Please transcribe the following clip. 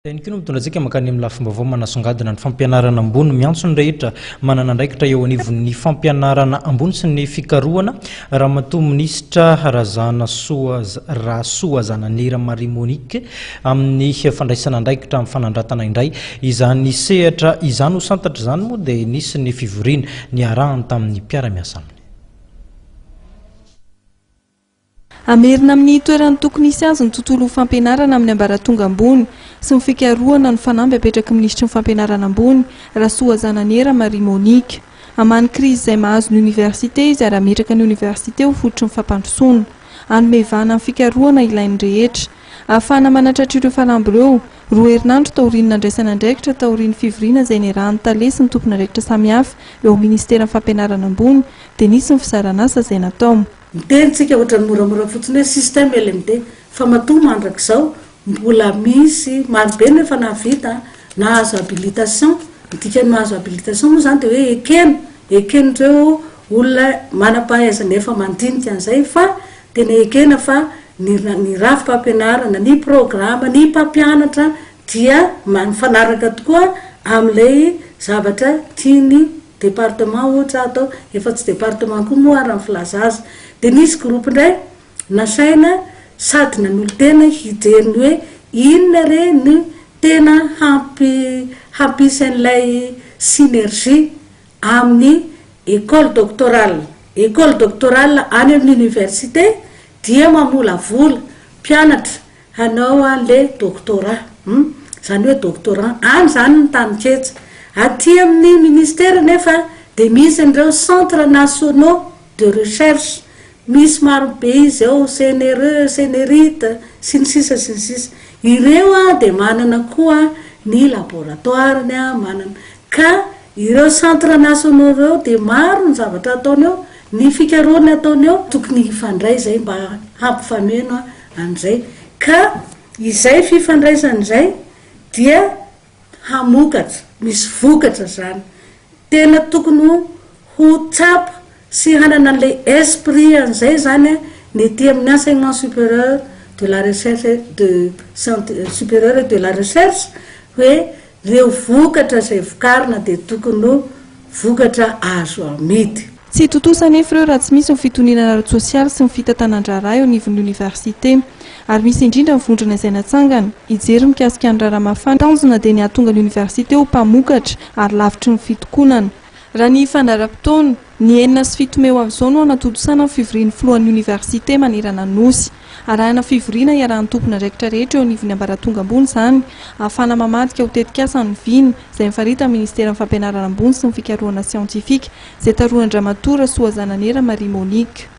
Teny kino mitondrantsika makany amin'ny lafim-baovao manasongadina ny fampianarana ambony miantso ny rehetra manana andraikitra eo anivon'ny fampianarana ambony sy ny fikarohana ramatoa minisitra Rasoa Zananera Marie Monique amin'ny fandraisana andraikitra amin'ny fanandratana indray izany sehatra izany ho santatra izany moa dia nisy ny fivoriana ny arahany tamin'ny mpiara-miasa aminy. Amerina amin'ny toerany tokony hisy azy ny tontolo fampianarana amin'ny ambaratonga ambony sy ny fikarohana ny fanamby apetraky ministry ny fampianarana ambony Rasoa Zananera Marie Monique. Amany krizy izay mahazo ny université izy ary ametraka ny université ho fototry ny fampandrosoana anomevana amin'ny fikarohana ilain'ny rehetra ahafahana manatratra ireo falamby ireo. Roa herinandro taorian'ny nandraisana andraikitra taorian'ny fivoriana izay niarahan'ny talesy ny tompona andraikitra samihafa eo amin'ny ministera ny fampianarana ambony dia nisy ny fizarana asa izay natao. Mitentsika ohatran'ny moramora fotsiny hoe système LMD fa matoa mandrak'izao mbola misy marobe nefa navita nahazo habilitation. Dikany mahazo habilitation moa zany dia hoe eken'ireo olona manam-pahaizana efa mandinika an'izay fa tena ekena fa ny rafim-pampianarana ny programma ny mpampianatra dia mifanaraka tokoa amin'ilay zavatra tiany département ohatra atao efa tsy département koa moa ary amin'ny filaza azy. Dia nisy groupe indray nasaina sady nanolo tena hijeriny hoe inona re ny tena hampisy an'ilay synergie amin'ny école doctorale. École doctorale any amin'ny université dia mamolavola mpianatra hanao an'ilay doctorat. Zany hoe doctorant any zany ny tanyketsa. Aty amin'ny ministère nefa dia misy an'ireo centres nationaux de recherche. Misy marobe izy ao CNRE, CNRIT, sy ny sisa. Ireo dia manana koa ny laboratoireny manana. Ka ireo centres nationaux ireo dia maro ny zavatra ataony eo, ny fikarohana ataony eo, tokony hifandray izay mba hampifameno an'izay. Ka izay fifandraisan'izay dia hamokatra, misy vokatra zany. Tena tokony ho tsapa sy hanana an'ilay esprit an'izay zany ny ety amin'ny enseignement supérieur de la recherche de santé supérieure et de la recherche hoe reo vokatra izay vokarina dia tokony ho vokatra azo amidy. Tsy totosa nefa ireo raha tsy misy ny fitoniana ara-tsosialy sy ny fitantanan-draharaha eo anivon'ny université ary misy indrindra ny vondrona izay natsangana hijery mikasika ny raharamafana tanjona dia ny ahatonga ny université ho mpamokatra ary lavitry ny fitokonana. Raha ny fandaram-potoana ny 9 sy 7 Meo avizao no anatodisana ny fivorian'ny filohan'ny université manerana nosy. Arahana fivoriana iarahan'ny tompona andraikitra rehetra eo anivon'ny ambaratonga ambony izany ahafahana mamadika ho tetikasa ny vina izay mifarita amin'ny ministera ny fampianarana ambony sy ny fikarohana siantifika izay tarohan-dramatoa Rasoa Zananera Marie Monique.